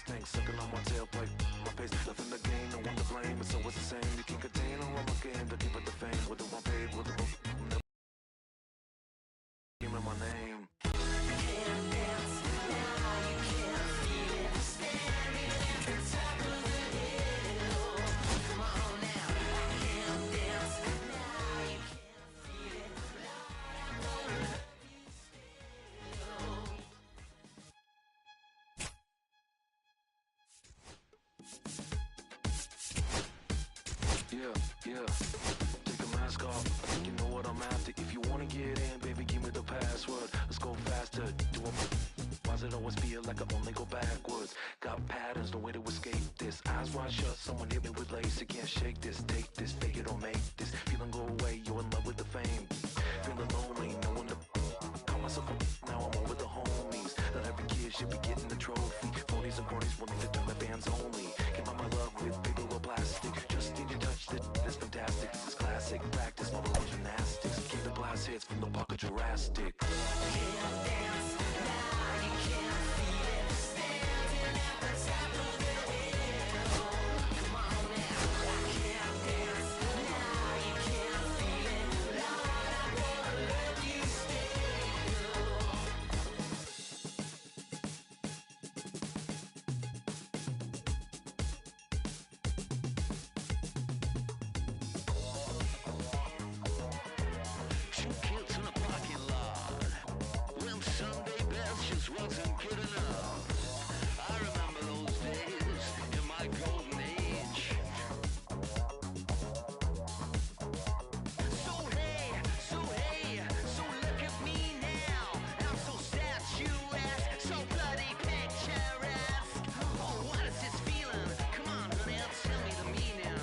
stink, sucking on my tailpipe. My face left in the game, no one to blame, but so it's the same. You can't contain all of my game, to keep it the fame. Whether I'm paid, whether I'm never in my name. Yeah, take the mask off, I think you know what I'm after. If you wanna get in, baby, give me the password. Let's go faster, why does it always feel like I only go backwards? Got patterns, no way to escape this. Eyes wide shut, someone hit me with lace. I can't shake this, take this, fake it or make this. Feeling go away, you're in love with the fame. Feeling lonely, no one to call myself a now I'm over the homies. Not every kid should be getting the trophy. Phonies and cronies wanting to turn the fans only. Came on my love with paper or plastic. Just need to touch it, it's fantastic. It's classic, practice, my little gymnastics. Keep the blast hits from the pocket Jurassic. Can't dance now, you can't feel it. Standing at the top of the hill. Come on now, I can't dance now, you can't feel it. Lord, I'm gonna let you wasn't good enough. I remember those days in my golden age. So look at me now. I'm so statuesque, so bloody picturesque. Oh, what is this feeling? Come on, honey, tell me the meaning.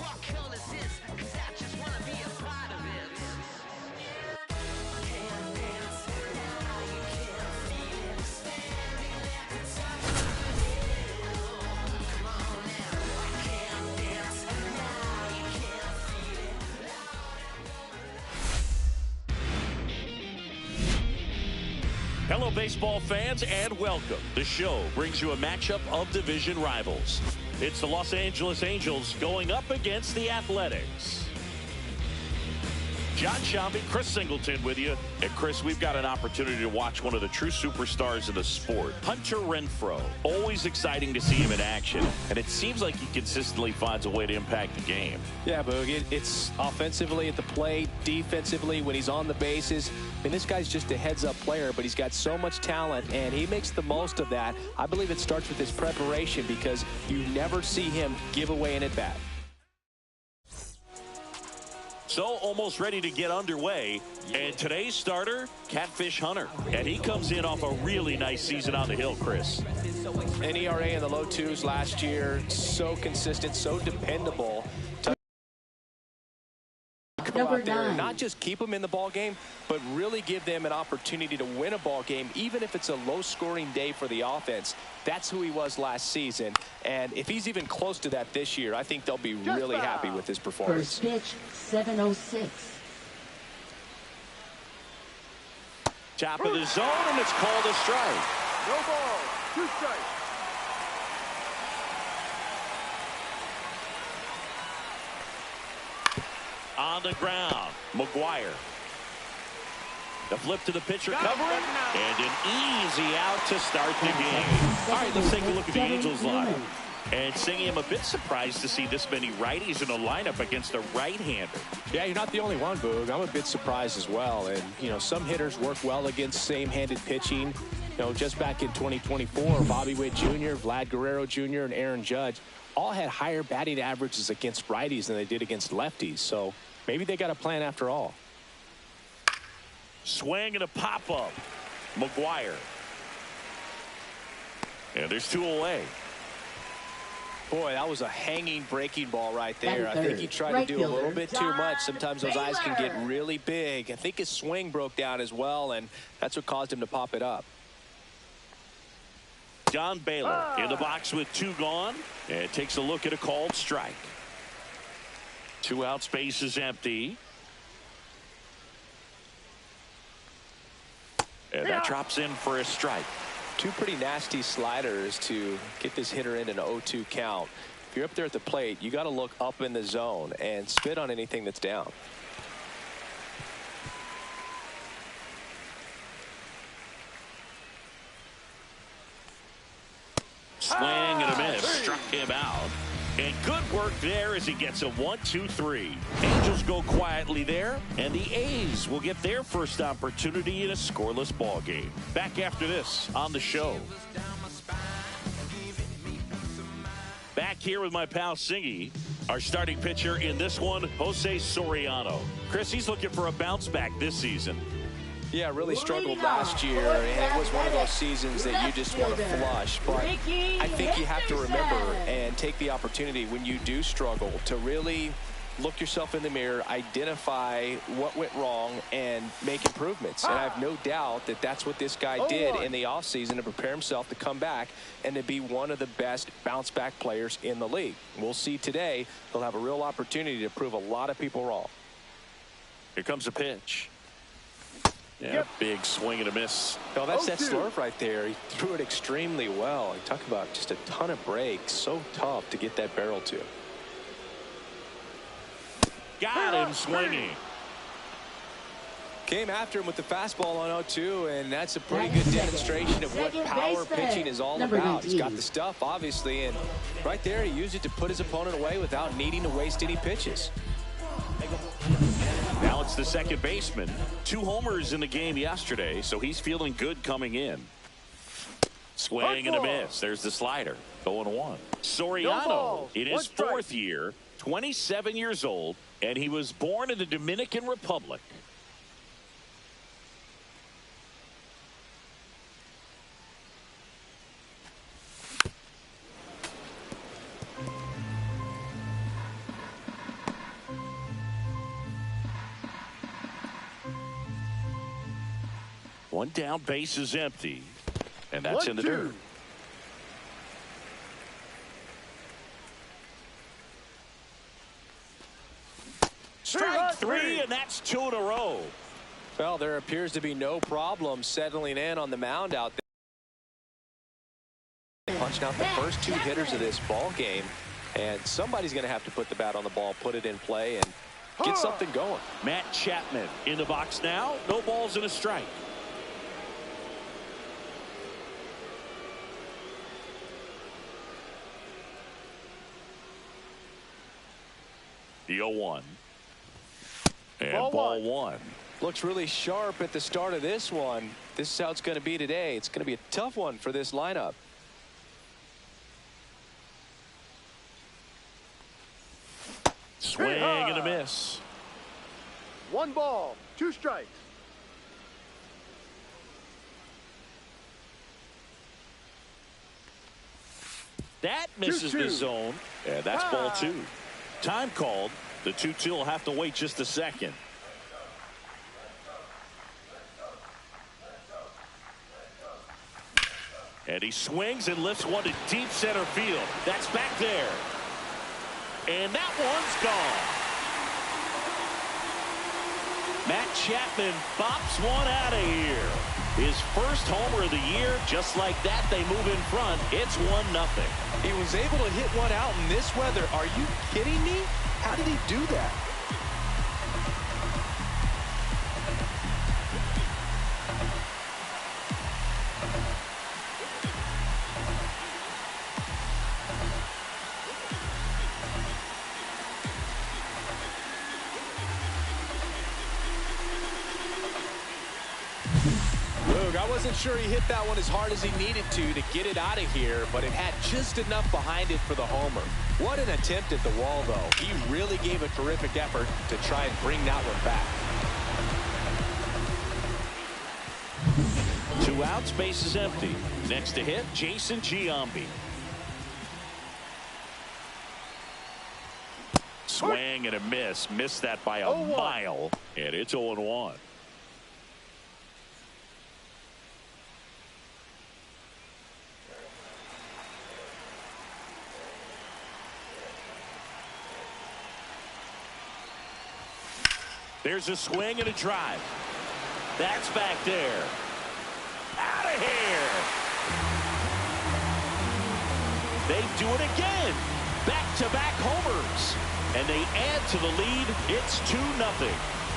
What color is this? 'Cause I just wanna be a part of it. Can't dance now, you can't feel it. Standing at the top of the hill. Come on now, I can't dance now, you can't feel it. Hello, baseball fans, and welcome. The show brings you a matchup of division rivals. It's the Los Angeles Angels going up against the Athletics. John Sciambi, Chris Singleton with you. And Chris, we've got an opportunity to watch one of the true superstars of the sport. Hunter Renfroe. Always exciting to see him in action. And it seems like he consistently finds a way to impact the game. Yeah, Boog, it's offensively at the plate, defensively when he's on the bases. And this guy's just a heads-up player, but he's got so much talent, and he makes the most of that. I believe it starts with his preparation because you never see him give away an at-bat. So almost ready to get underway. And today's starter, Catfish Hunter. And he comes in off a really nice season on the hill, Chris. An ERA in the low twos last year. So consistent, so dependable. Go out there and not just keep them in the ball game, but really give them an opportunity to win a ball game, even if it's a low-scoring day for the offense. That's who he was last season, and if he's even close to that this year, I think they'll be really happy with his performance. First pitch, 7:06. Top of the zone, and it's called a strike. No ball, 2 strikes. On the ground, McGuire. The flip to the pitcher covering, and an easy out to start the game. All right, let's take a look at the Angels lineup. And Singy, I'm a bit surprised to see this many righties in a lineup against a right-hander. Yeah, you're not the only one, Boog. I'm a bit surprised as well. And, you know, some hitters work well against same-handed pitching. You know, just back in 2024, Bobby Witt Jr., Vlad Guerrero Jr., and Aaron Judge all had higher batting averages against righties than they did against lefties. So maybe they got a plan after all. Swing and a pop-up. McGuire. And there's 2 away. Boy, that was a hanging breaking ball right there. I think he tried to do a little bit too much. Sometimes those eyes can get really big. I think his swing broke down as well, and that's what caused him to pop it up. Don Baylor in the box with 2 gone, and takes a look at a called strike. 2 out, space is empty. And that drops in for a strike. Two pretty nasty sliders to get this hitter in an 0-2 count. If you're up there at the plate, you got to look up in the zone and spit on anything that's down. Swing and a miss. Struck him out. And good work there as he gets a 1-2-3. Angels go quietly there, and the A's will get their first opportunity in a scoreless ball game. Back after this on the show. Back here with my pal Singy, our starting pitcher in this one, Jose Soriano. Chris, he's looking for a bounce back this season. Yeah, really struggled last year, and it was one of those seasons that you just want to flush. But I think you have to remember and take the opportunity when you do struggle to really look yourself in the mirror, identify what went wrong, and make improvements. And I have no doubt that that's what this guy did in the offseason to prepare himself to come back and to be one of the best bounce-back players in the league. We'll see today. He'll have a real opportunity to prove a lot of people wrong. Here comes a pitch. Yeah, big swing and a miss. Oh, that's that slurve right there. He threw it extremely well. You talk about just a ton of breaks. So tough to get that barrel to. Got him swinging. Came after him with the fastball on 0-2, and that's a pretty good demonstration of what power pitching is all about. He's got the stuff, obviously, and right there he used it to put his opponent away without needing to waste any pitches. Now it's the second baseman. 2 homers in the game yesterday, so he's feeling good coming in. Swing and a miss. There's the slider. 0-1. Soriano in his 4th year, 27 years old, and he was born in the Dominican Republic. One down, base is empty, and that's in the dirt. Strike 3, and that's 2 in a row. Well, there appears to be no problem settling in on the mound out there. Punching out the first 2 hitters of this ball game, and somebody's going to have to put the bat on the ball, put it in play, and get something going. Matt Chapman in the box now. No balls and a strike. The 0-1. And ball one. Looks really sharp at the start of this one. This is how it's going to be today. It's going to be a tough one for this lineup. Swing and a miss. 1 ball, 2 strikes. That misses the zone, and that's ball 2. Time called. The 2-2 will have to wait just a second. And he swings and lifts one to deep center field. That's back there. And that one's gone. Matt Chapman bops one out of here. His first homer of the year. Just like that, they move in front. It's 1-0. He was able to hit one out in this weather. Are you kidding me? How did he do that? I wasn't sure he hit that one as hard as he needed to get it out of here, but it had just enough behind it for the homer. What an attempt at the wall, though. He really gave a terrific effort to try and bring that one back. 2 outs, base is empty. Next to hit, Jason Giambi. Swing and a miss. Missed that by a mile, and it's 0-1. There's a swing and a drive. That's back there. Out of here. They do it again. Back-to-back homers. And they add to the lead. It's 2-0.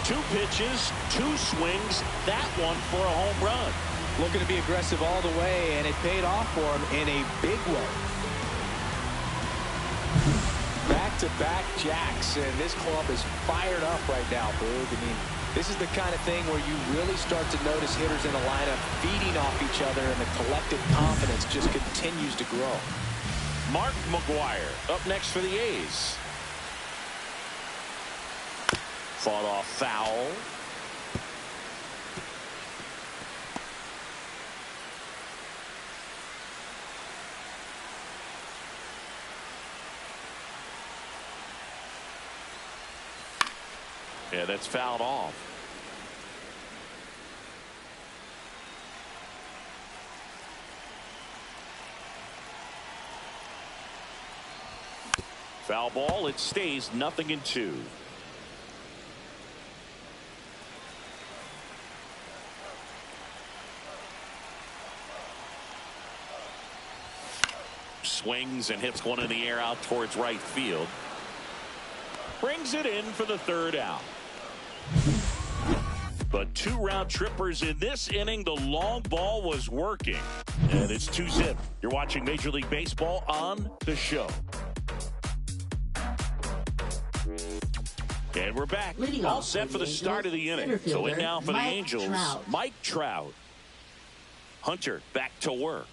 2 pitches, 2 swings. That one for a home run. Looking to be aggressive all the way, and it paid off for him in a big way. Back-to-back jacks, and this club is fired up right now, Boog. I mean, this is the kind of thing where you really start to notice hitters in the lineup feeding off each other, and the collective confidence just continues to grow. Mark McGwire up next for the A's. Fought off foul. Yeah, that's fouled off. Foul ball. It stays 0-2. Swings and hits one in the air out towards right field. Brings it in for the 3rd out. But 2 round trippers in this inning. The long ball was working. And it's 2-zip. You're watching Major League Baseball on the show. And we're back. All set for the start of the inning. So in now for the Angels, Mike Trout. Hunter back to work.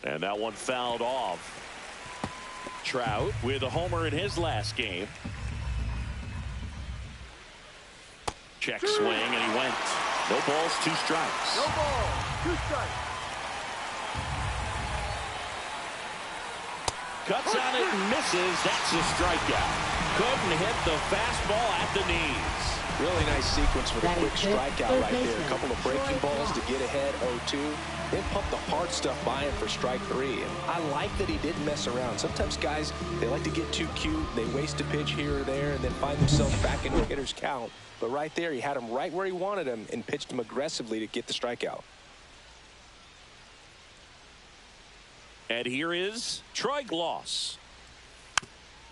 And that one fouled off. Trout with a homer in his last game. Check swing, and he went. No balls, 2 strikes. No ball, 2 strikes. Cuts on it and misses. That's a strikeout. Couldn't hit the fastball at the knees. Really nice sequence with a quick strikeout right there. A couple of breaking balls to get ahead 0-2. Then pump the hard stuff by him for strike 3. And I like that he didn't mess around. Sometimes guys, they like to get too cute. They waste a pitch here or there and then find themselves back into a hitter's count. But right there, he had him right where he wanted him and pitched him aggressively to get the strikeout. And here is Troy Glaus.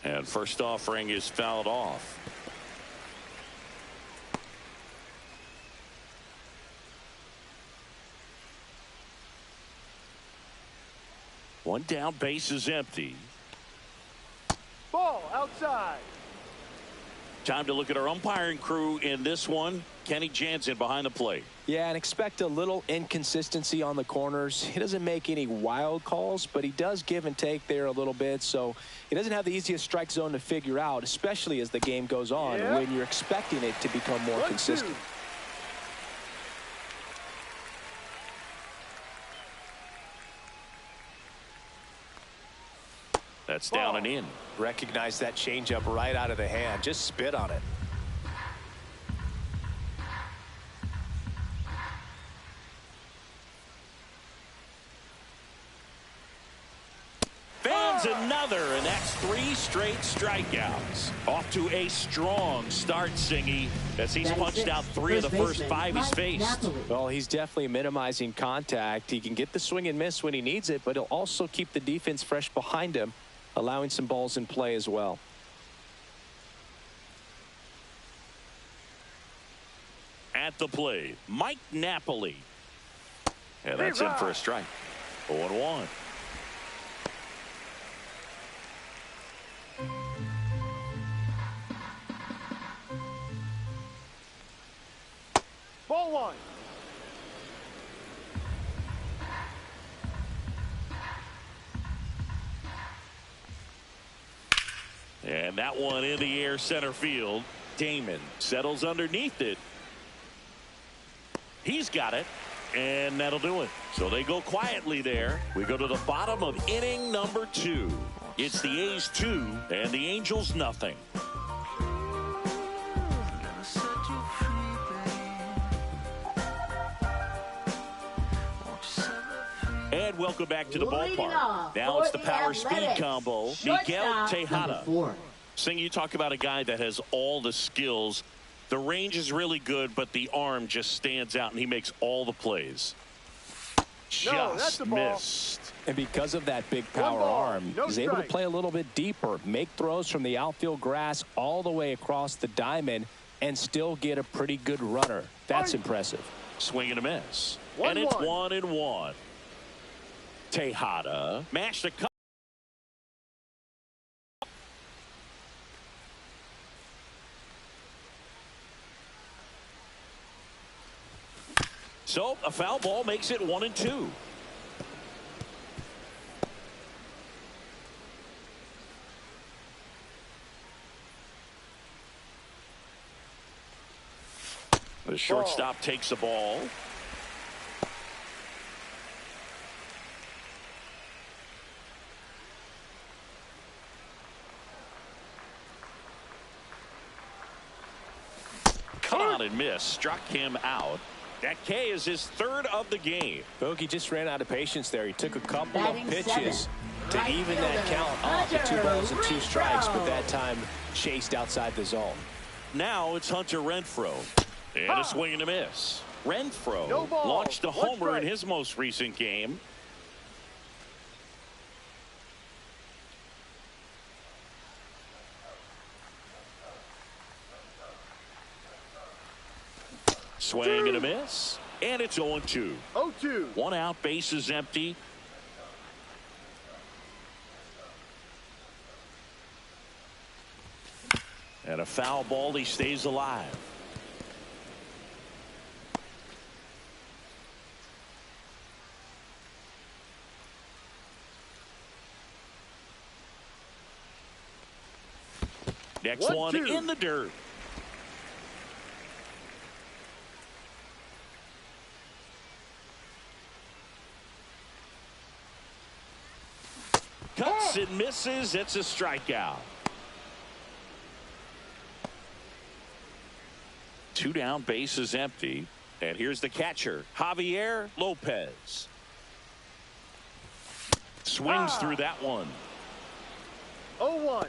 And first offering is fouled off. One down, base is empty. Ball outside. Time to look at our umpiring crew in this one. Kenny Jansen behind the plate. Yeah, and expect a little inconsistency on the corners. He doesn't make any wild calls, but he does give and take there a little bit. So he doesn't have the easiest strike zone to figure out, especially as the game goes on when you're expecting it to become more consistent. That's down and in. Recognize that changeup right out of the hand. Just spit on it. Fans another, and that's 3 straight strikeouts. Off to a strong start, Singy, as he's punched out 3 of the first 5 he's faced. Well, he's definitely minimizing contact. He can get the swing and miss when he needs it, but he'll also keep the defense fresh behind him, allowing some balls in play as well. At the plate, Mike Napoli. And that's in for a strike. 0-1. Ball 1. And that one in the air center field. Damon settles underneath it. He's got it. And that'll do it. So they go quietly there. We go to the bottom of inning number 2. It's the A's 2 and the Angels nothing. And welcome back to the ballpark. Now it's the power speed combo. Miguel Tejada. Sing, you talk about a guy that has all the skills. The range is really good, but the arm just stands out, and he makes all the plays. Just missed. And because of that big power arm, he's able to play a little bit deeper, make throws from the outfield grass all the way across the diamond, and still get a pretty good runner. That's impressive. Swing and a miss. And it's 1-1. Tejada mashed a cut. So a foul ball makes it 1-2. The shortstop takes the ball. Cut on and miss. Struck him out. That K is his third of the game. Bogey just ran out of patience there. He took a couple of pitches to even that count off at 2 balls and 2 strikes, but that time chased outside the zone. Now it's Hunter Renfroe. And a swing and a miss. Renfroe launched a homer in his most recent game. Swing and a miss. And it's 0-2. 0-2. 1 out, base is empty. And a foul ball, he stays alive. Next one in the dirt. Cuts and misses. It's a strikeout. 2 down, base is empty. And here's the catcher, Javier Lopez. Swings through that one. 0-1.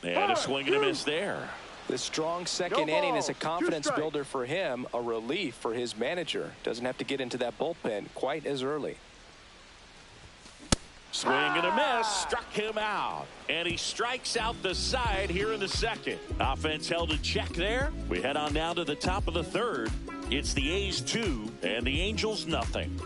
And a swing and a miss there. The strong second inning is a confidence builder for him, a relief for his manager. Doesn't have to get into that bullpen quite as early. Swing and a miss, struck him out. And he strikes out the side here in the second. Offense held in check there. We head on down to the top of the third. It's the A's 2 and the Angels nothing.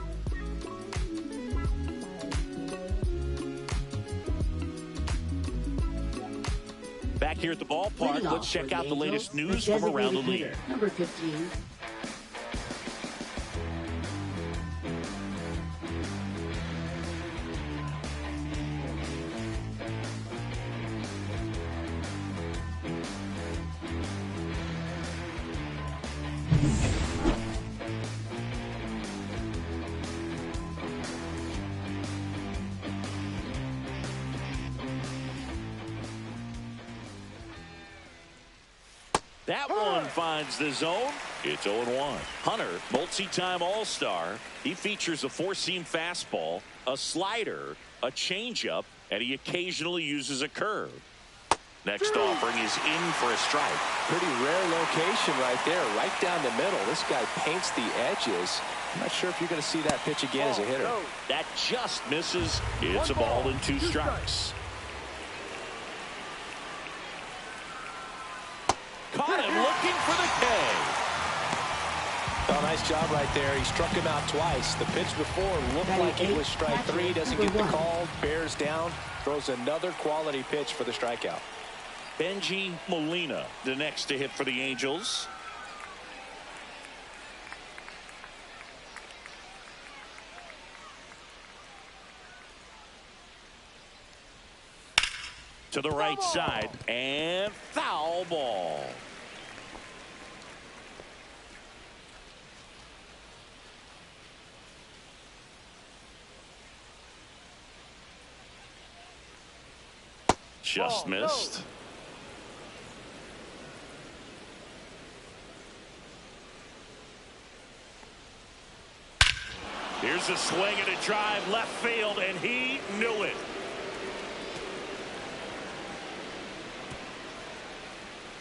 Back here at the ballpark, let's check out the latest news from around the league. Number 15. That one finds the zone. It's 0-1. Hunter, multi-time All-Star. He features a 4-seam fastball, a slider, a changeup, and he occasionally uses a curve. Next offering is in for a strike. Pretty rare location right there, right down the middle. This guy paints the edges. I'm not sure if you're going to see that pitch again as a hitter. That just misses. It's a ball and 2 strikes. Caught him looking for the K. Oh, nice job right there. He struck him out twice. The pitch before looked like it was strike 3. Doesn't get the call. Bears down. Throws another quality pitch for the strikeout. Benji Molina, the next to hit for the Angels. To the right side, and foul ball. Just missed. Here's a swing and a drive left field, and he knew it.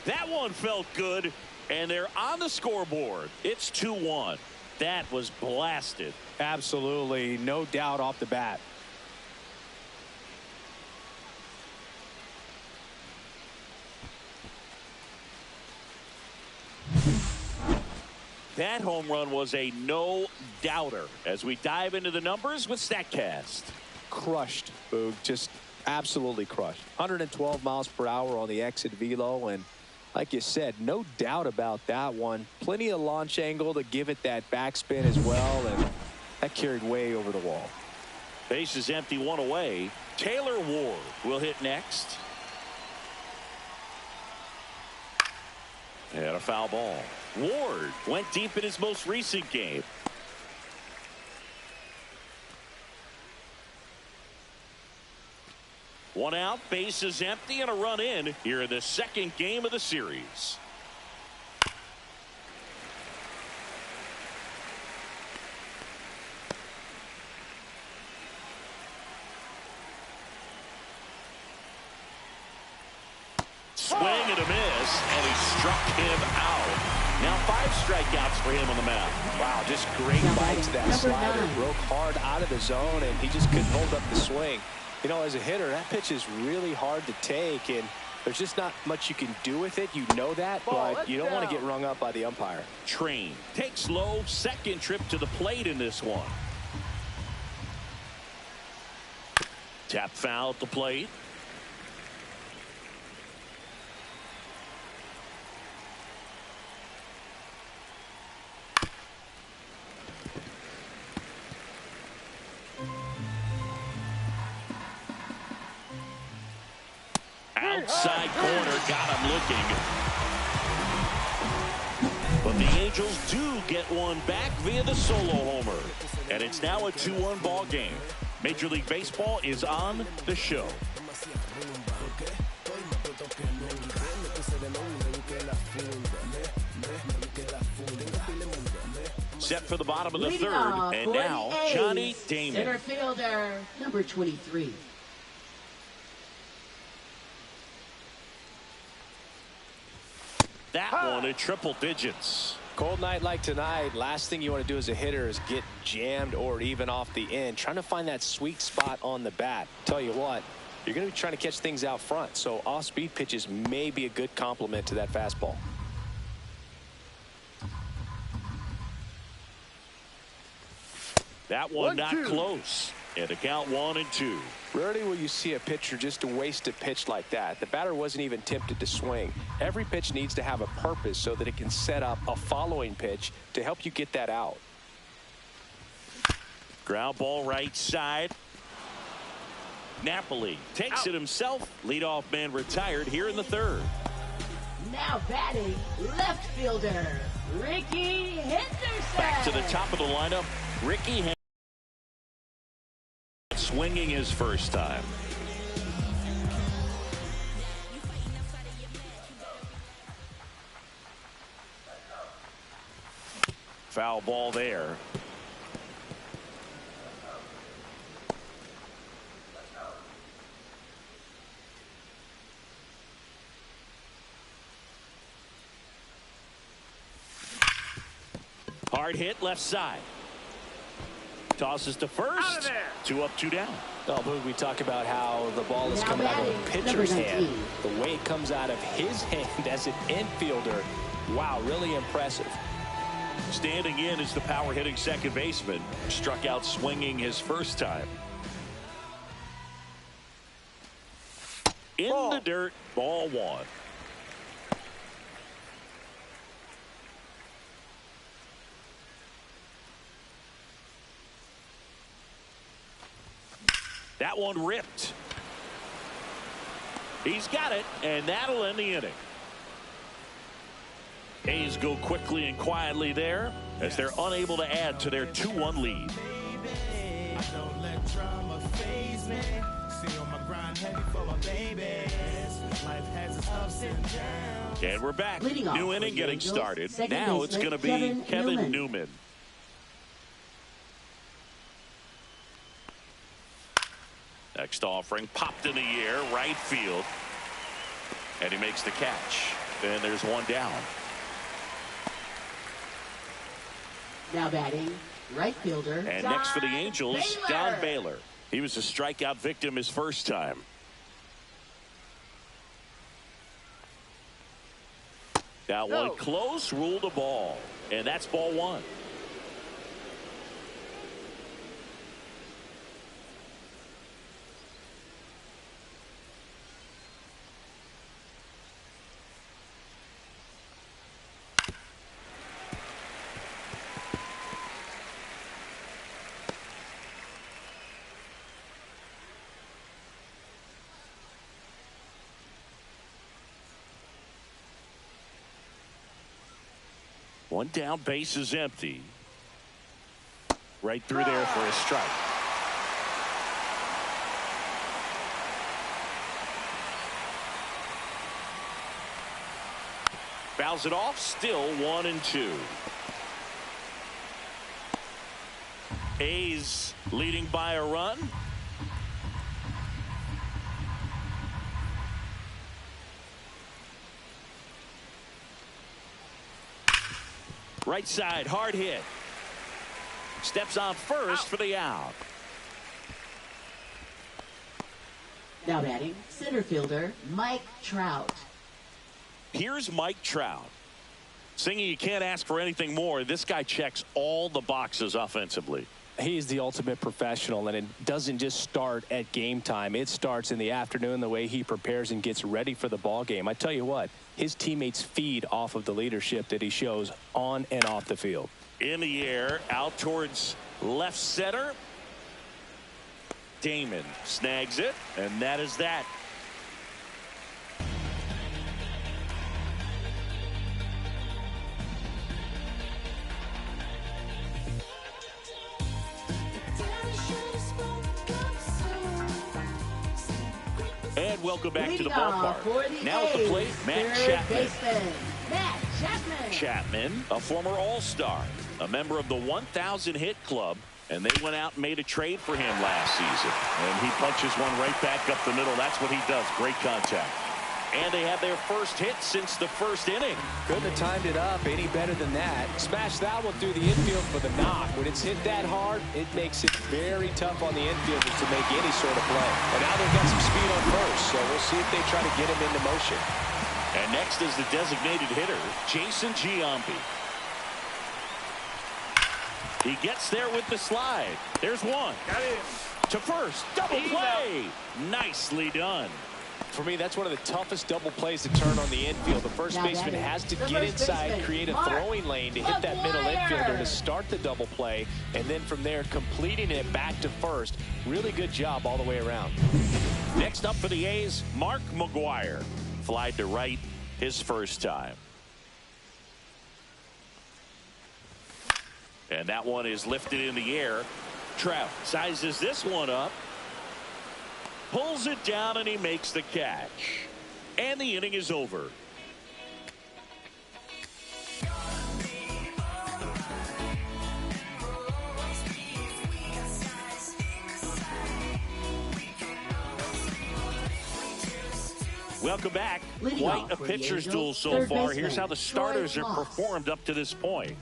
That one felt good, and they're on the scoreboard. It's 2-1. That was blasted. Absolutely, no doubt off the bat. That home run was a no-doubter as we dive into the numbers with StatCast. Crushed, Boog. Just absolutely crushed. 112 miles per hour on the exit velo, and like you said, no doubt about that one. Plenty of launch angle to give it that backspin as well, and that carried way over the wall. Base is empty, one away. Taylor Ward will hit next. And a foul ball. Ward went deep in his most recent game. One out, base is empty, and a run in here in the second game of the series. Swing and a miss, and he struck him out. Now 5 strikeouts for him on the mound. Wow, just great bite to that slider. Broke hard out of the zone, and he just couldn't hold up the swing. You know, as a hitter, that pitch is really hard to take, and there's just not much you can do with it. You know that, but you don't want to get rung up by the umpire. Train takes low, second trip to the plate in this one. Tap foul at the plate. Outside corner, got him looking. But the Angels do get one back via the solo homer. And it's now a 2-1 ball game. Major League Baseball is on the show. Set for the bottom of the third. And now, Johnny Damon. Center fielder, number 23. That one at triple digits. Cold night like tonight, last thing you want to do as a hitter is get jammed or even off the end. Trying to find that sweet spot on the bat. Tell you what, you're going to be trying to catch things out front, so off-speed pitches may be a good complement to that fastball. That one not close. And the count 1-2. Rarely will you see a pitcher just waste a pitch like that. The batter wasn't even tempted to swing. Every pitch needs to have a purpose so that it can set up a following pitch to help you get that out. Ground ball right side. Napoli takes it himself. Leadoff man retired here in the third. Now batting, left fielder, Ricky Henderson. Back to the top of the lineup, Ricky Henderson. Swinging his first time. Foul ball there. Hard hit left side. Tosses to first. 2 up, 2 down. Oh, Boog, we talk about how the ball is coming out of a pitcher's hand. The way it comes out of his hand as an infielder. Wow, really impressive. Standing in is the power hitting second baseman. Struck out swinging his first time. In the dirt, ball 1. That one ripped. He's got it, and that'll end the inning. A's go quickly and quietly there as they're unable to add to their 2-1 lead. And we're back. New inning getting started. Now it's going to be Kevin Newman. Next offering popped in the air, right field. And he makes the catch. and there's one down. Now batting, right fielder. And next for the Don Angels, Baylor. Don Baylor. He was a strikeout victim his first time. That one close, ruled a ball. And that's ball one. One down, base is empty. Right through there for a strike. Fouls it off, still 1-2. A's leading by a run. Right side, hard hit. Steps on first for the out. Now batting, center fielder, Mike Trout. Here's Mike Trout. Singing, you can't ask for anything more. This guy checks all the boxes offensively. He's the ultimate professional, and it doesn't just start at game time. It starts in the afternoon, the way he prepares and gets ready for the ball game. I tell you what, his teammates feed off of the leadership that he shows on and off the field. In the air, out towards left center. Damon snags it, and that is that. And welcome back to the ballpark. Now at the plate, Matt Chapman. Baseman, Matt Chapman. Chapman, a former All-Star, a member of the 1,000 hit club, and they went out and made a trade for him last season. And he punches one right back up the middle. That's what he does. Great contact. And they have their first hit since the first inning. Couldn't have timed it up any better than that. Smash that one through the infield for the knock. When it's hit that hard, it makes it very tough on the infielders to make any sort of play. And now they've got some speed on first, so we'll see if they try to get him into motion. And next is the designated hitter, Jason Giambi. He gets there with the slide. There's one. Got him. To first. Double play. Nicely done. For me, that's one of the toughest double plays to turn on the infield. The first baseman has to get inside, create a throwing lane to hit that middle infielder to start the double play, and then from there completing it back to first. Really good job all the way around. Next up for the A's, Mark McGwire. Flied to right his first time. And that one is lifted in the air. Trout sizes this one up. Pulls it down, and he makes the catch. And the inning is over. Welcome back. Quite a pitcher's duel so far. Here's how the starters have performed up to this point.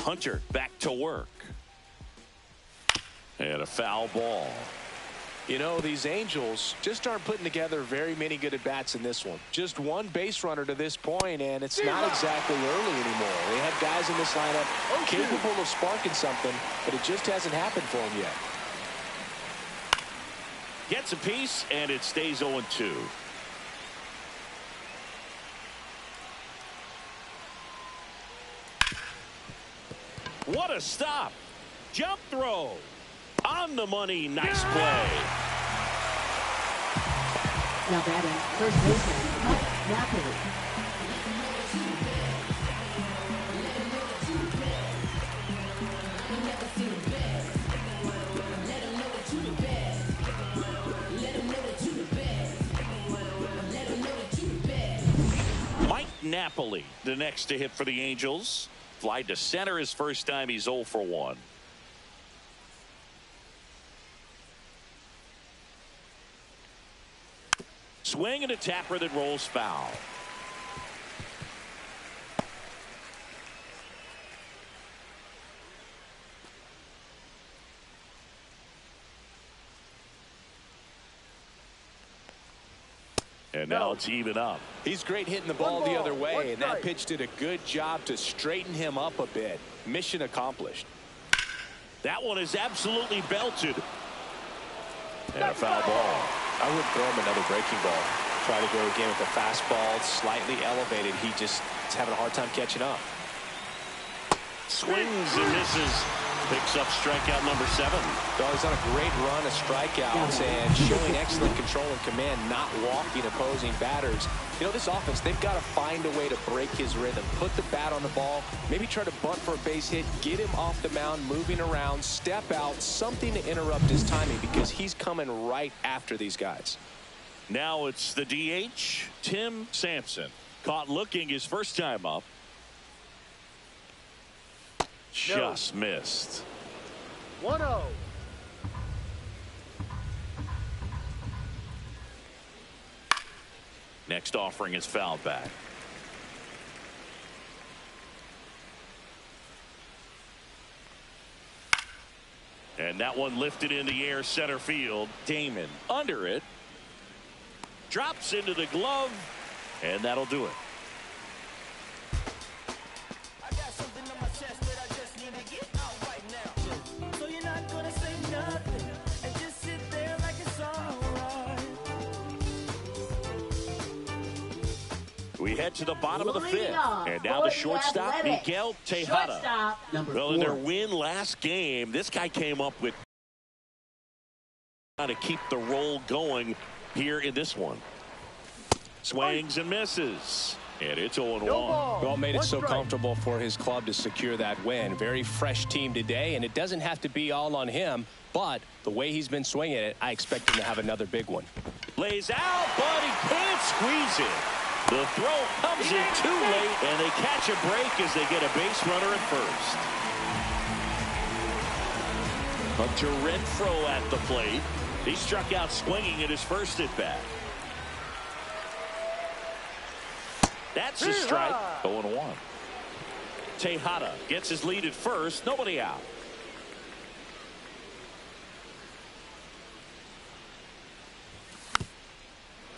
Hunter back to work. And a foul ball. You know, these Angels just aren't putting together very many good at-bats in this one. Just one base runner to this point, and it's not exactly early anymore. They have guys in this lineup capable of sparking something, but it just hasn't happened for them yet. Gets a piece, and it stays 0-2. What a stop. Jump throw. On the money. Nice play. Now batting, first baseman, Mike Napoli. Mike Napoli, the next to hit for the Angels. Fly to center his first time. He's 0 for 1. Swing and a tapper that rolls foul. And now it's even up. He's great hitting the ball the other way, and that pitch did a good job to straighten him up a bit. Mission accomplished. That one is absolutely belted. And a foul ball. I wouldn't throw him another breaking ball. Try to go again with the fastball, slightly elevated. He just is having a hard time catching up. Swings and misses. Picks up strikeout number 7. Well, he's on a great run of strikeouts and showing excellent control and command, not walking opposing batters. You know, this offense, they've got to find a way to break his rhythm, put the bat on the ball, maybe try to bunt for a base hit, get him off the mound, moving around, step out, something to interrupt his timing because he's coming right after these guys. Now it's the DH, Tim Sampson. Caught looking his first time up. Just missed. 1-0. Next offering is fouled back. And that one lifted in the air center field. Damon under it. Drops into the glove. And that'll do it. We head to the bottom of the 5th. And now the shortstop, Miguel Tejada. Well, in their win last game, this guy came up with to keep the roll going here in this one. Swings and misses. And it's 0-1. Well, made it so comfortable for his club to secure that win. Very fresh team today, and it doesn't have to be all on him, but the way he's been swinging it, I expect him to have another big one. Lays out, but he can't squeeze it. The throw comes in too late, and they catch a break as they get a base runner at first. Hunter Renfroe at the plate. He struck out swinging at his first at bat. That's a strike. 0-1. Tejada gets his lead at first. Nobody out.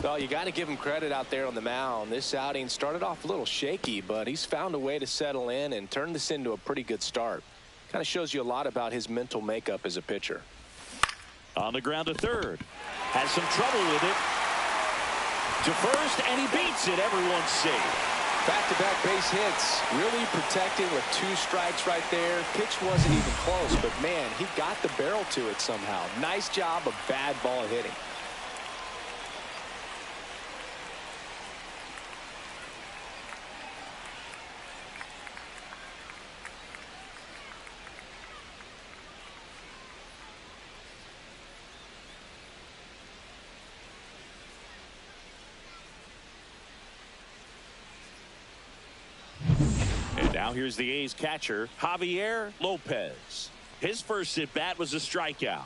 Well, you got to give him credit out there on the mound. This outing started off a little shaky, but he's found a way to settle in and turn this into a pretty good start. Kind of shows you a lot about his mental makeup as a pitcher. On the ground to third. Has some trouble with it. To first, and he beats it. Everyone's safe. Back-to-back base hits. Really protecting with 2 strikes right there. Pitch wasn't even close, but man, he got the barrel to it somehow. Nice job of bad ball hitting. Now here's the A's catcher, Javier Lopez. His first at bat was a strikeout.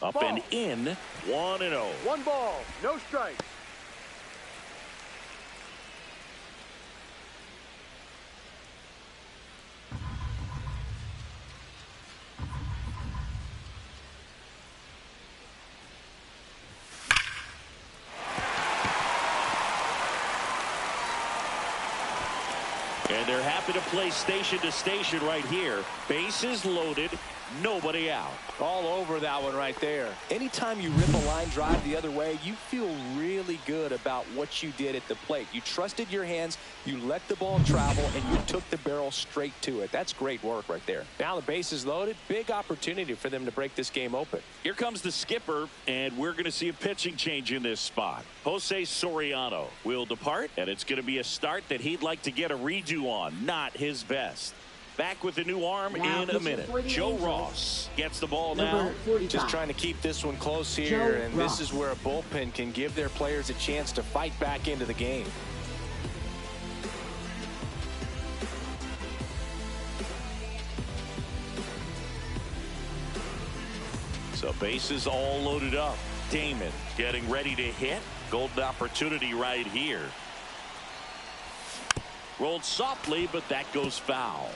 Up Ball. and in, 1-0. 1 ball, no strike. And they're happy to play station to station right here. Bases loaded, nobody out. All over that one right there. Anytime you rip a line drive the other way, you feel really good about what you did at the plate. You trusted your hands, you let the ball travel, and you took the barrel straight to it. That's great work right there. Now the base is loaded. Big opportunity for them to break this game open. Here comes the skipper, and we're going to see a pitching change in this spot. Jose Soriano will depart, and it's going to be a start that he'd like to get a redo on. Not his best. Back with the new arm Now in a minute. Joe Angels. Ross gets the ball Number now. 45. Just trying to keep this one close here, Joe and Ross. this is where a bullpen can give their players a chance to fight back into the game. So bases all loaded up. Damon getting ready to hit. Golden opportunity right here. Rolled softly, but that goes foul.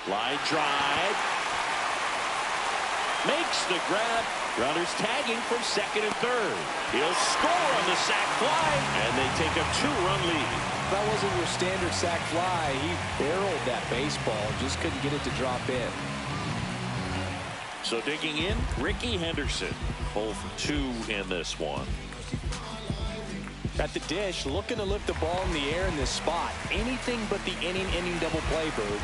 Line drive. Makes the grab. Runners tagging from second and third. He'll score on the sac fly, and they take a 2-run lead. That wasn't your standard sac fly. He barreled that baseball, just couldn't get it to drop in. So digging in, Ricky Henderson. 0 for 2 in this one. At the dish, looking to lift the ball in the air in this spot. Anything but the inning double play, Boog.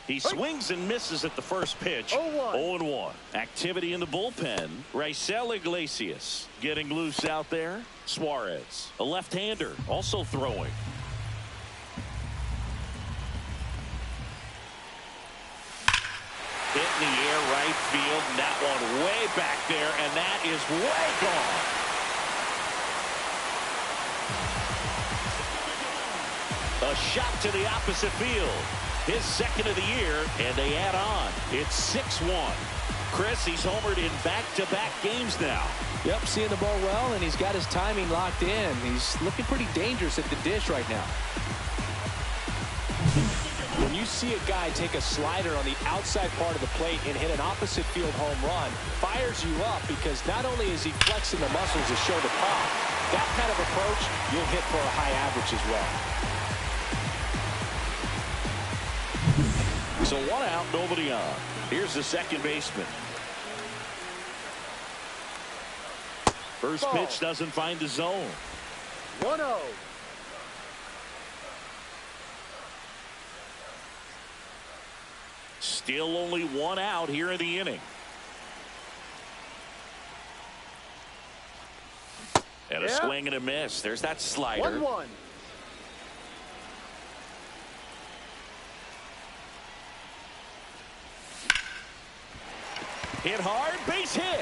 He swings and misses at the first pitch. 0-1. Activity in the bullpen. Raisel Iglesias getting loose out there. Suarez, a left-hander, also throwing. Hit in the air right field. And that one way back there, and that is way gone. A shot to the opposite field. His second of the year, and they add on. It's 6-1. Chris, he's homered in back-to-back games now. Yep, seeing the ball well, and he's got his timing locked in. He's looking pretty dangerous at the dish right now. When you see a guy take a slider on the outside part of the plate and hit an opposite field home run, fires you up because not only is he flexing the muscles to show the pop, that kind of approach, you'll hit for a high average as well. So 1 out, nobody on. Here's the second baseman. First pitch doesn't find the zone. 1-0. Still only 1 out here in the inning. And a swing and a miss. There's that slider. 1-1. Hit hard, base hit.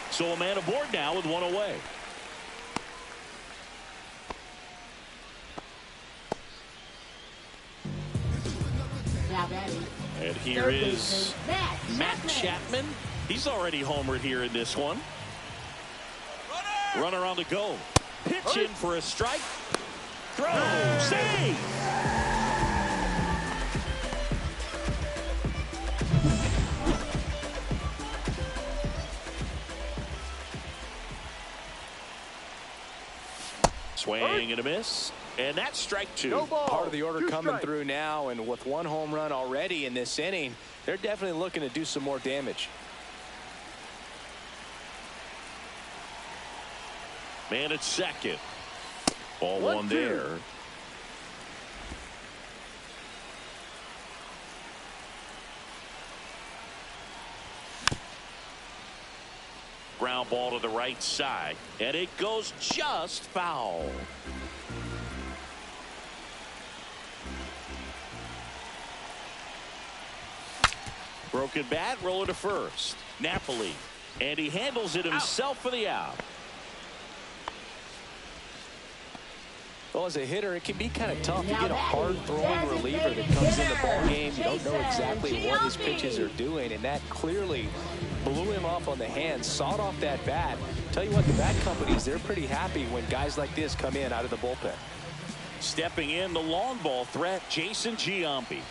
So a man aboard now with 1 away. And here is Matt Chapman. He's already homered here in this one. Runner on the go. Pitch in for a strike. Throw. Save. Swing and a miss. And that's strike 2. No ball. Part of the order Two coming strikes. through now, and with 1 home run already in this inning, they're definitely looking to do some more damage. Man at second. Ball 1 1-2. there. Ground ball to the right side, and it goes just foul. Broken bat, rolling to first. Napoli, and he handles it himself for the out. Well, as a hitter, it can be kind of tough to get a hard-throwing reliever that comes in the ball game. You don't know exactly what his pitches are doing, and that clearly blew him off on the hand, sawed off that bat. Tell you what, the bat companies, they're pretty happy when guys like this come in out of the bullpen. Stepping in, the long ball threat, Jason Giambi.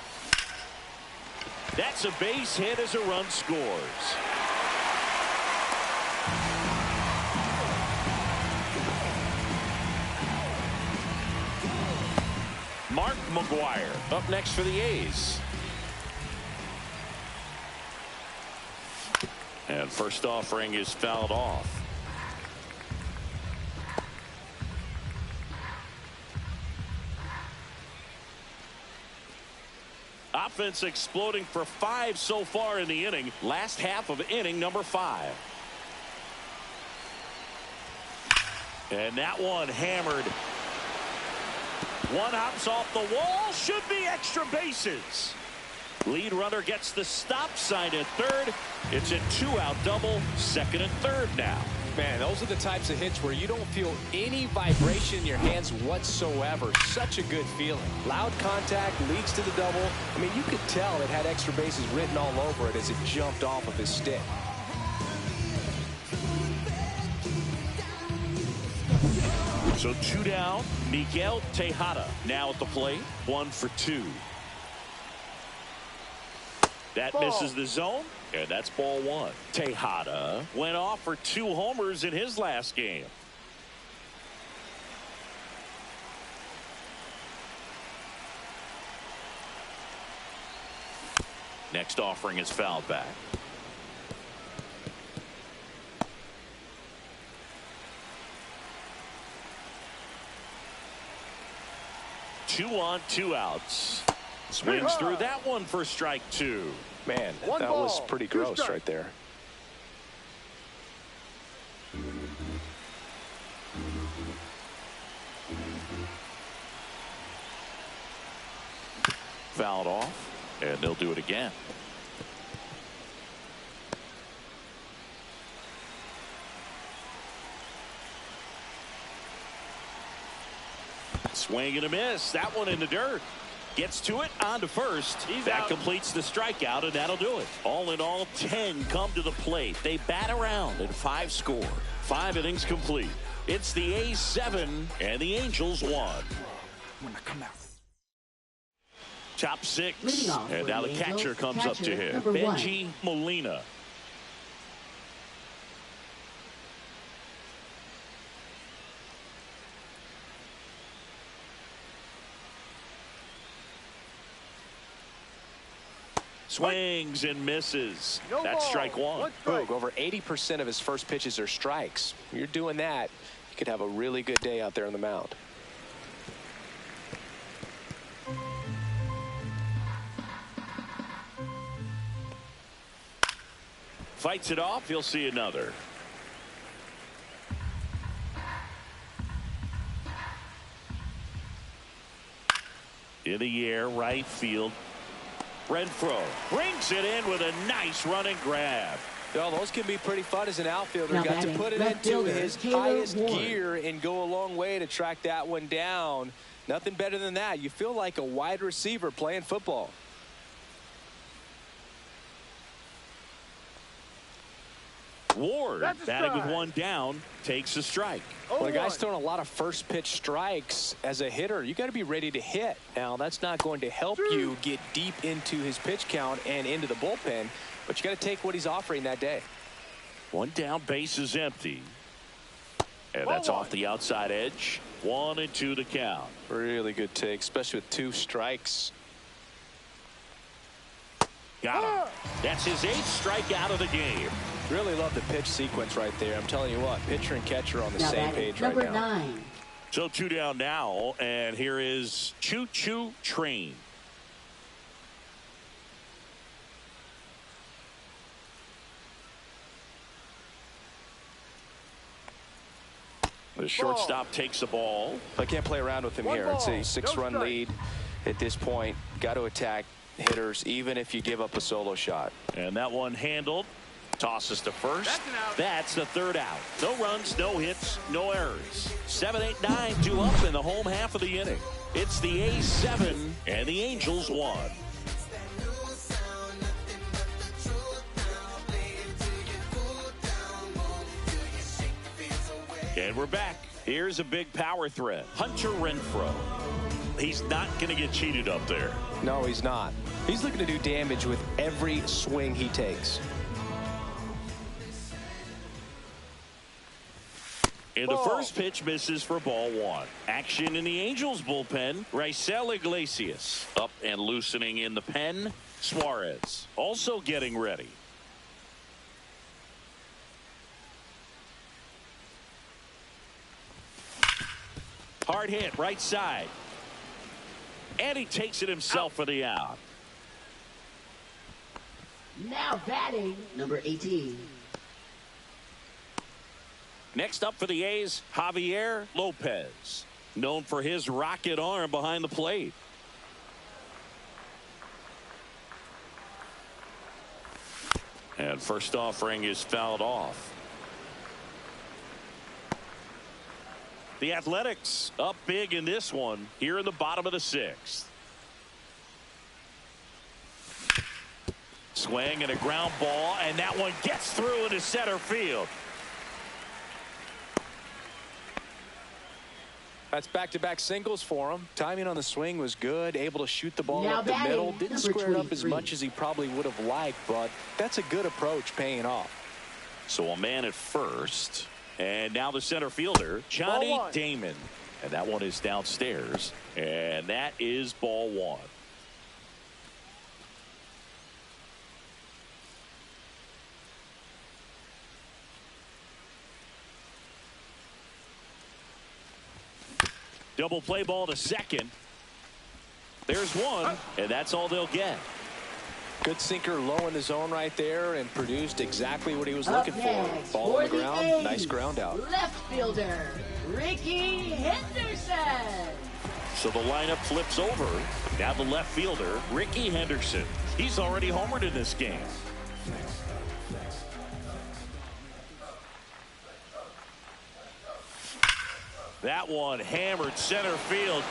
That's a base hit as a run scores. Mark McGwire up next for the A's. And first offering is fouled off. Offense exploding for 5 so far in the inning. Last half of inning number 5. And that one hammered. One hops off the wall. Should be extra bases. Lead runner gets the stop sign at third. It's a 2-out double, second and third now. Man, those are the types of hits where you don't feel any vibration in your hands whatsoever. Such a good feeling. Loud contact leads to the double. I mean, you could tell it had extra bases written all over it as it jumped off of his stick. So 2 down. Miguel Tejada now at the plate. 1 for 2. That misses the zone, and that's ball 1. Tejada went off for 2 homers in his last game. Next offering is fouled back. Two on, 2 outs. Swings through that one for strike 2. Man, that was pretty gross right there. Fouled off, and they'll do it again. Swing and a miss. That one in the dirt. Gets to it, on to first. That completes the strikeout, and that'll do it. All in all, 10 come to the plate. They bat around and 5 score. 5 innings complete. It's the A's 7 and the Angels 1. Top 6. And now the catcher comes up to him. Benji Molina. Swings and misses. That's strike 1. Boog, over 80% of his first pitches are strikes. You're doing that, you could have a really good day out there on the mound. Fights it off. He'll see another. In the air, right field. Renfroe brings it in with a nice running grab. Well, those can be pretty fun as an outfielder. Now Got to batting, put it left into fielder, his Taylor highest Ward. gear and go a long way to track that one down. Nothing better than that. You feel like a wide receiver playing football. Ward batting with 1 down, takes a strike. Well, the guy's throwing a lot of first pitch strikes as a hitter. You got to be ready to hit. Now, that's not going to help you get deep into his pitch count and into the bullpen, but you got to take what he's offering that day. 1 down, base is empty. And that's off the outside edge. 1-2 the count. Really good take, especially with 2 strikes. Got him. That's his 8th strikeout of the game. Really love the pitch sequence right there. I'm telling you what, pitcher and catcher on the Now same batting, page right number now. 9. So 2 down now, and here is Choo Choo Train. The shortstop takes the ball. I can't play around with him here. It's a 6-run lead at this point. Got to attack hitters even if you give up a solo shot. And that one handled. Tosses to first. That's the 3rd out. No runs, no hits, no errors. 7, 8, 9, 2 up in the home half of the inning. It's the A's 7 and the Angels 1. And we're back. Here's a big power threat. Hunter Renfroe. He's not going to get cheated up there. No, he's not. He's looking to do damage with every swing he takes. And the first pitch misses for ball 1. Action in the Angels bullpen. Raisel Iglesias up and loosening in the pen. Suarez also getting ready. Hard hit right side. And he takes it himself for the out. Now batting, number 18. Next up for the A's, Javier Lopez. known for his rocket arm behind the plate. And first offering is fouled off. The Athletics up big in this one here in the bottom of the 6th. Swing and a ground ball, and that one gets through into center field. That's back-to-back singles for him. Timing on the swing was good, able to shoot the ball Now up the batting, middle. Didn't square it up as 23. much as he probably would have liked, but that's a good approach paying off. So a man at first, and now the center fielder, Johnny Ball 1. Damon. And that one is downstairs, and that is ball 1. Double play ball to second. There's one, and that's all they'll get. Good sinker low in the zone right there and produced exactly what he was Up looking for. next, Ball on the for the ground, A's, nice ground out. Left fielder, Ricky Henderson. So the lineup flips over. Now the left fielder, Ricky Henderson. He's already homered in this game. That one hammered center field.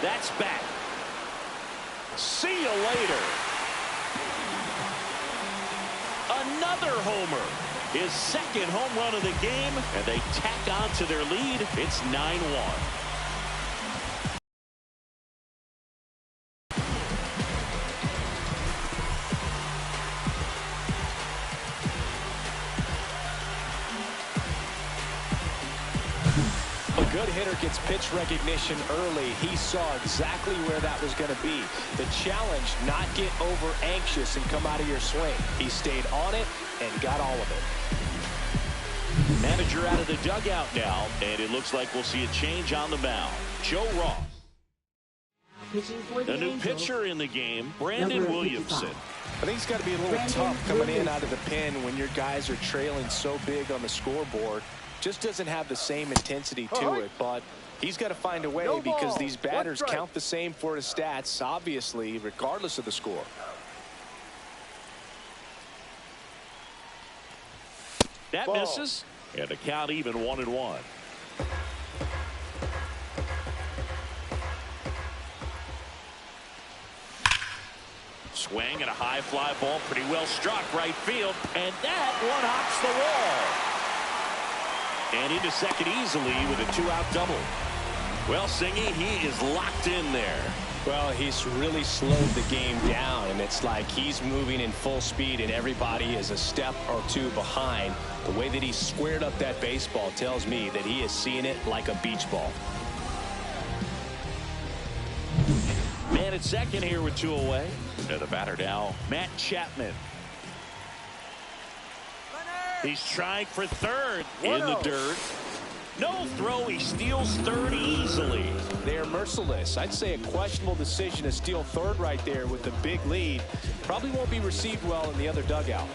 That's back. See you later. Another homer. His second home run of the game, and they tack on to their lead. It's 9-1. A good hitter gets pitch recognition early. He saw exactly where that was going to be. The challenge, not get over anxious and come out of your swing. He stayed on it and got all of it. Manager out of the dugout now, and it looks like we'll see a change on the mound. Joe Ross. Pitching for the A new Angels, pitcher in the game, Brandon number Williamson. 55. I think it's got to be a little Brandon tough coming in Williamson. out of the pen when your guys are trailing so big on the scoreboard. Just doesn't have the same intensity to it, but he's got to find a way No because ball. these One batters strike. count the same for his stats, obviously, regardless of the score. That Ball. misses, and the count even 1-1. Swing and a high fly ball, pretty well struck right field, and that one hops the wall. And into second easily with a 2-out double. Well, Singy, he is locked in there. Well, he's really slowed the game down, and it's like he's moving in full speed, and everybody is a step or two behind. The way that he squared up that baseball tells me that he is seeing it like a beach ball. Man at second here with 2 away. And the batter now, Matt Chapman. He's trying for third in the dirt. No throw. He steals third easily. They are merciless. I'd say a questionable decision to steal third right there with the big lead. Probably won't be received well in the other dugout.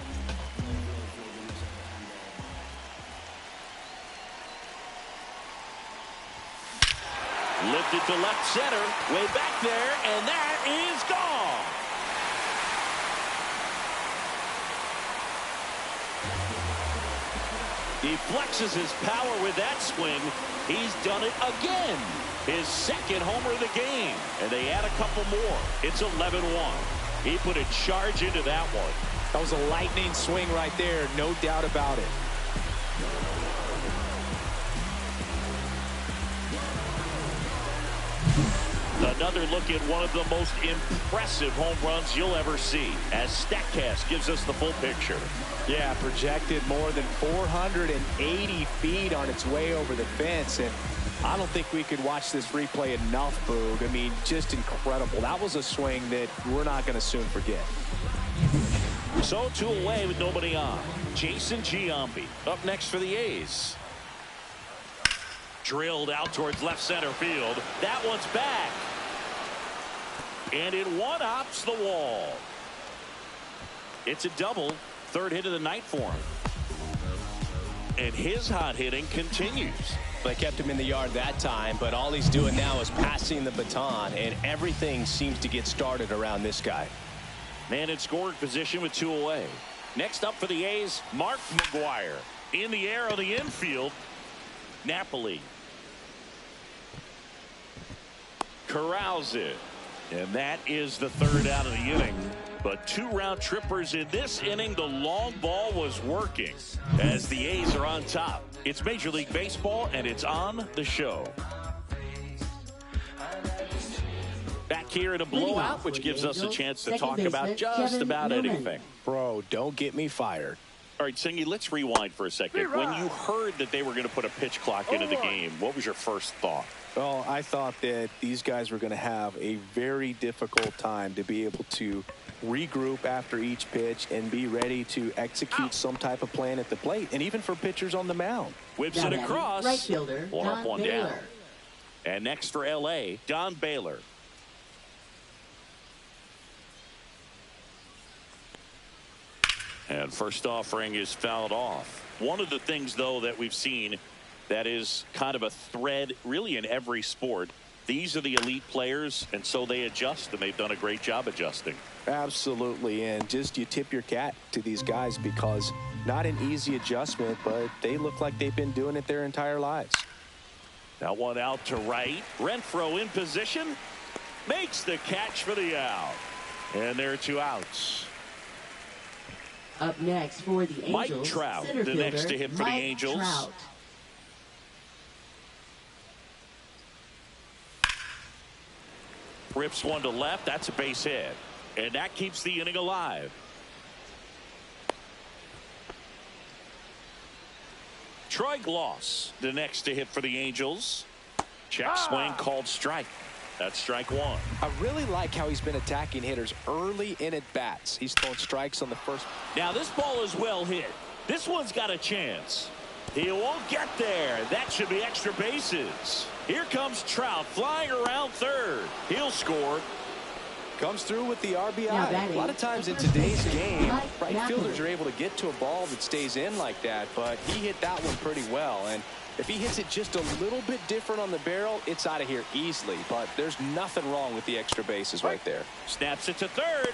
Lifted to left center. Way back there. And that is gone. He flexes his power with that swing. He's done it again. His second homer of the game. And they add a couple more. It's 11-1. He put a charge into that one. That was a lightning swing right there, no doubt about it. Another look at one of the most impressive home runs you'll ever see, as StatCast gives us the full picture. Yeah, projected more than 480 feet on its way over the fence, and I don't think we could watch this replay enough, Boog. I mean, just incredible. That was a swing that we're not going to soon forget. So 2 away with nobody on. Jason Giambi up next for the A's. Drilled out towards left center field. That one's back. And it one-hops the wall. It's a double. Third hit of the night for him. And his hot hitting continues. They kept him in the yard that time, but all he's doing now is passing the baton, and everything seems to get started around this guy. Man in scoring position with 2 away. Next up for the A's, Mark McGwire. In the air on the infield, Napoli corrals it. And that is the 3rd out of the inning. But 2 round trippers in this inning. The long ball was working as the A's are on top. It's Major League Baseball, and it's on the show. Back here in a blowout, which gives us a chance to talk about just about anything. Bro, don't get me fired. All right, Singy, let's rewind for a second. When you heard that they were going to put a pitch clock into the game, what was your first thought? Well, I thought that these guys were going to have a very difficult time to be able to regroup after each pitch and be ready to execute some type of plan at the plate, and even for pitchers on the mound. Whips it across. Right fielder, One up, one down. Baylor. And next for L.A., Don Baylor. And first offering is fouled off. One of the things, though, that we've seen that is kind of a thread really in every sport. These are the elite players, and so they adjust, and they've done a great job adjusting. Absolutely, and just you tip your cap to these guys because not an easy adjustment, but they look like they've been doing it their entire lives. That one out to right. Renfroe in position. Makes the catch for the out. And there are 2 outs. Up next for the Angels, Mike Trout, the next to hit for the Angels. Trout. Rips one to left. That's a base hit. And that keeps the inning alive. Troy Gloss, the next to hit for the Angels. Check swing called strike. That's strike 1. I really like how he's been attacking hitters early in at bats. He's throwing strikes on the first. Now this ball is well hit. This one's got a chance. He won't get there. That should be extra bases. Here comes Trout flying around third. He'll score. Comes through with the RBI. A lot of times in today's game, right fielders are able to get to a ball that stays in like that, but he hit that one pretty well. And if he hits it just a little bit different on the barrel, it's out of here easily. But there's nothing wrong with the extra bases right there. Snaps it to third.